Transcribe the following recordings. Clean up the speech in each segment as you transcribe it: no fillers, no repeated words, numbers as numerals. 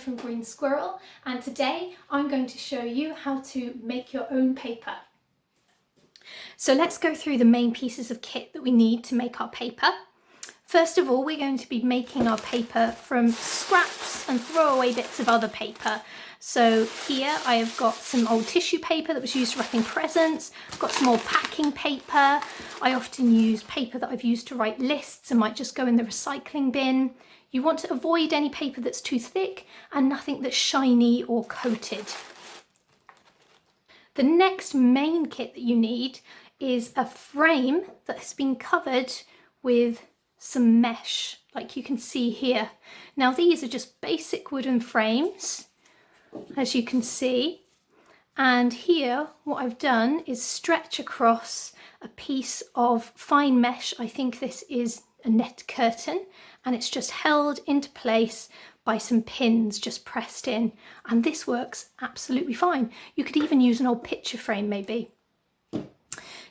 from Green Squirrel, and today I'm going to show you how to make your own paper. So let's go through the main pieces of kit that we need to make our paper. First of all, we're going to be making our paper from scraps and throwaway bits of other paper. So here I have got some old tissue paper that was used wrapping presents. I've got some old packing paper. I often use paper that I've used to write lists and might just go in the recycling bin. You want to avoid any paper that's too thick and nothing that's shiny or coated. The next main kit that you need is a frame that has been covered with some mesh, like you can see here. Now these are just basic wooden frames, as you can see, and here what I've done is stretch across a piece of fine mesh. I think this is a net curtain, and it's just held into place by some pins just pressed in, and this works absolutely fine. You could even use an old picture frame maybe.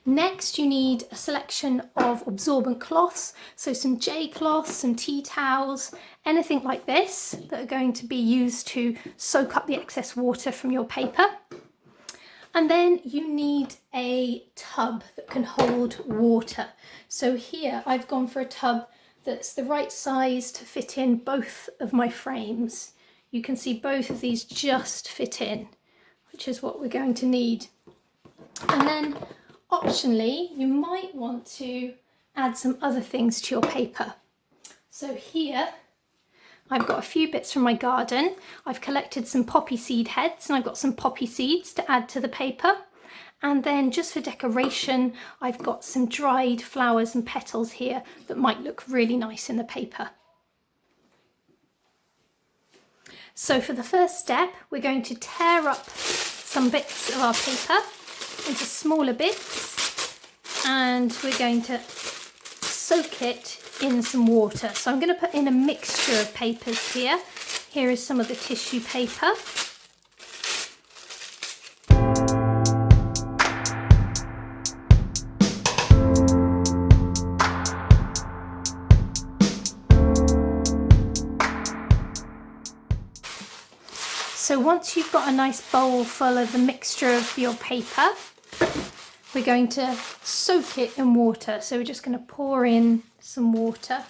Next, you need a selection of absorbent cloths, so some J cloths, some tea towels, anything like this that are going to be used to soak up the excess water from your paper. And then you need a tub that can hold water. So here I've gone for a tub that's the right size to fit in both of my frames. You can see both of these just fit in, which is what we're going to need. And then optionally, you might want to add some other things to your paper. So here, I've got a few bits from my garden. I've collected some poppy seed heads and I've got some poppy seeds to add to the paper. And then just for decoration, I've got some dried flowers and petals here that might look really nice in the paper. So for the first step, we're going to tear up some bits of our paper into smaller bits, and we're going to soak it in some water. So I'm going to put in a mixture of papers here. Here is some of the tissue paper. So once you've got a nice bowl full of the mixture of your paper, we're going to soak it in water. So we're just going to pour in some water.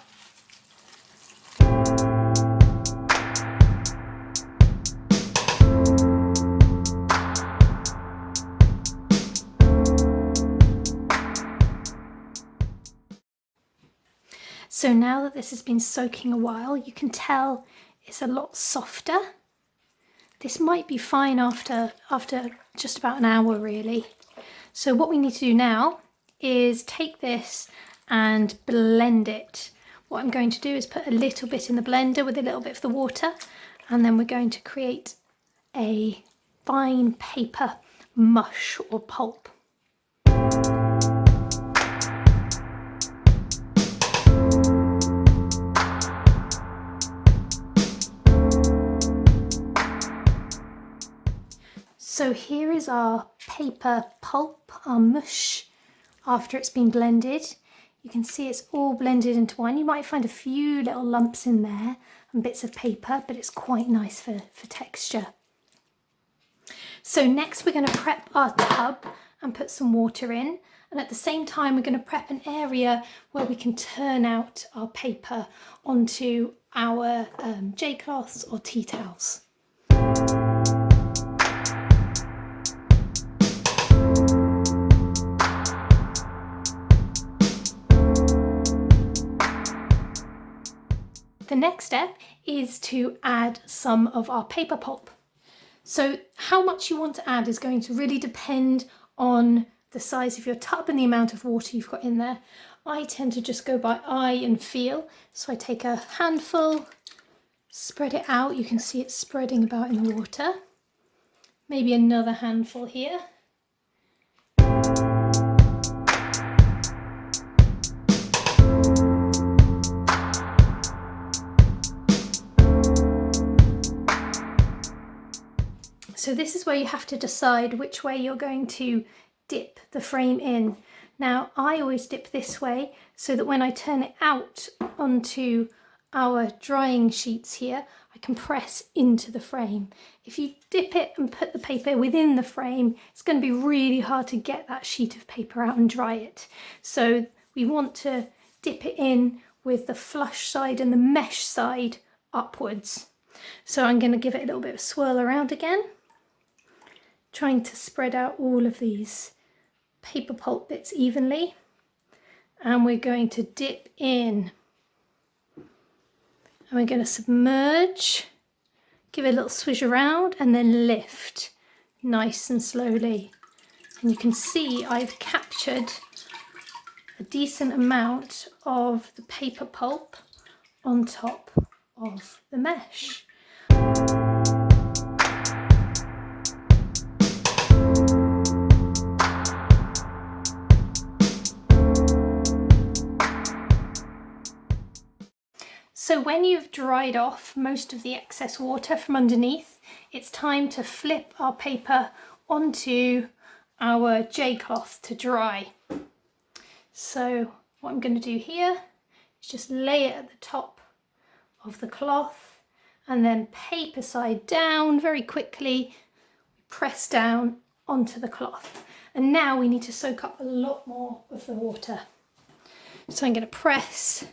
So now that this has been soaking a while, you can tell it's a lot softer. This might be fine after just about an hour really. So what we need to do now is take this and blend it. What I'm going to do is put a little bit in the blender with a little bit of the water, and then we're going to create a fine paper mush or pulp. So here is our paper pulp, our mush, after it's been blended. You can see it's all blended into one. You might find a few little lumps in there and bits of paper, but it's quite nice for texture. So next we're going to prep our tub and put some water in. And at the same time, we're going to prep an area where we can turn out our paper onto our J cloths or tea towels. The next step is to add some of our paper pulp. So how much you want to add is going to really depend on the size of your tub and the amount of water you've got in there. I tend to just go by eye and feel. So I take a handful, spread it out. You can see it spreading about in the water. Maybe another handful here. So this is where you have to decide which way you're going to dip the frame in. Now I always dip this way so that when I turn it out onto our drying sheets here, I can press into the frame. If you dip it and put the paper within the frame, it's going to be really hard to get that sheet of paper out and dry it. So we want to dip it in with the flush side and the mesh side upwards. So I'm going to give it a little bit of swirl around again, trying to spread out all of these paper pulp bits evenly. And we're going to dip in. And we're going to submerge, give it a little swish around and then lift nice and slowly. And you can see I've captured a decent amount of the paper pulp on top of the mesh. So when you've dried off most of the excess water from underneath, it's time to flip our paper onto our J-cloth to dry. So what I'm going to do here is just lay it at the top of the cloth and then paper side down very quickly, press down onto the cloth. And now we need to soak up a lot more of the water. So I'm going to press.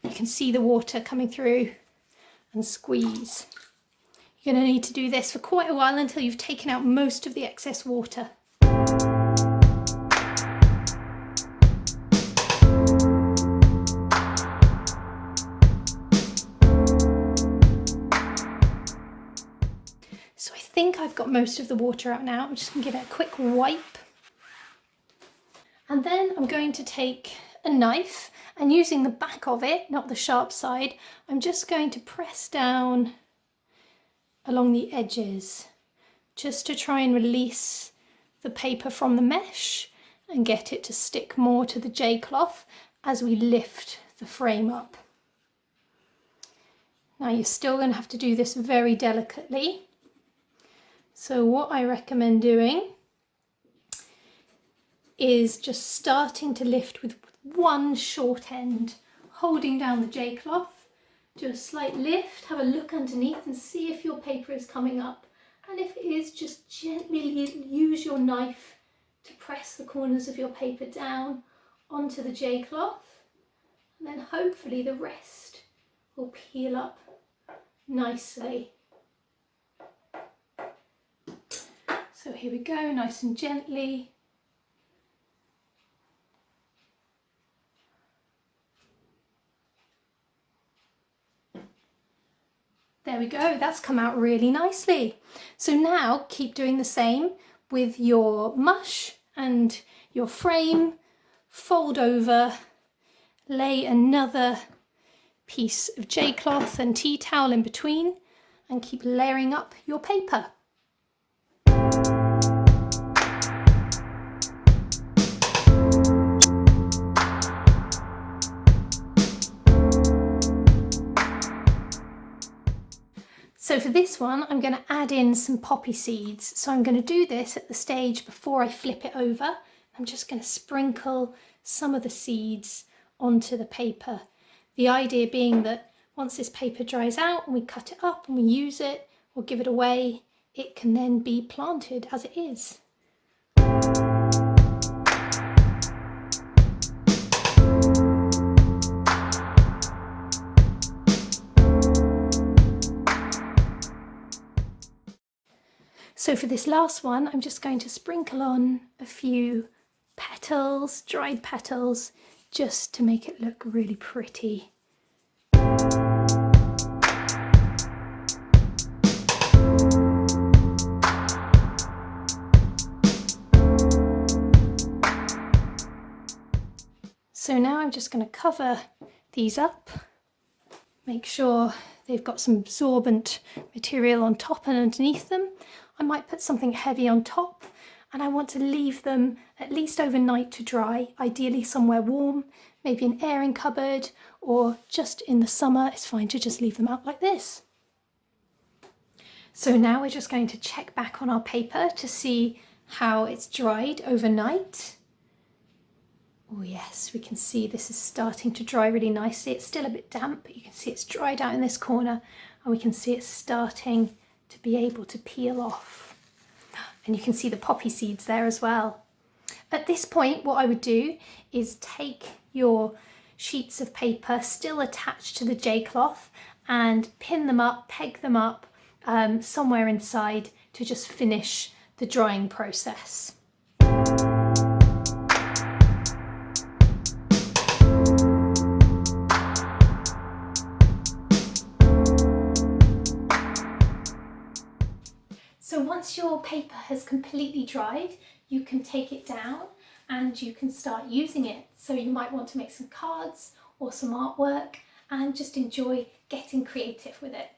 You can see the water coming through and squeeze. You're going to need to do this for quite a while until you've taken out most of the excess water. So I think I've got most of the water out now. I'm just going to give it a quick wipe. And then I'm going to take a knife and using the back of it, not the sharp side, I'm just going to press down along the edges just to try and release the paper from the mesh and get it to stick more to the J-cloth as we lift the frame up. Now you're still going to have to do this very delicately. So what I recommend doing is just starting to lift with one short end, holding down the J-cloth, do a slight lift, have a look underneath and see if your paper is coming up. And if it is, just gently use your knife to press the corners of your paper down onto the J-cloth. And then hopefully the rest will peel up nicely. So here we go, nice and gently. There we go, that's come out really nicely. So now keep doing the same with your mush and your frame. Fold over, lay another piece of J-cloth and tea towel in between and keep layering up your paper. So for this one, I'm going to add in some poppy seeds. So I'm going to do this at the stage before I flip it over. I'm just going to sprinkle some of the seeds onto the paper. The idea being that once this paper dries out and we cut it up and we use it or give it away, it can then be planted as it is. So for this last one, I'm just going to sprinkle on a few petals, dried petals, just to make it look really pretty. So now I'm just going to cover these up, make sure they've got some absorbent material on top and underneath them. I might put something heavy on top, and I want to leave them at least overnight to dry, ideally somewhere warm, maybe an airing cupboard, or just in the summer it's fine to just leave them out like this. So now we're just going to check back on our paper to see how it's dried overnight. Oh yes, we can see this is starting to dry really nicely. It's still a bit damp, but you can see it's dried out in this corner, and we can see it's starting to be able to peel off. And you can see the poppy seeds there as well. At this point, what I would do is take your sheets of paper still attached to the J-cloth and pin them up, peg them up somewhere inside to just finish the drying process. So once your paper has completely dried, you can take it down and you can start using it. So you might want to make some cards or some artwork and just enjoy getting creative with it.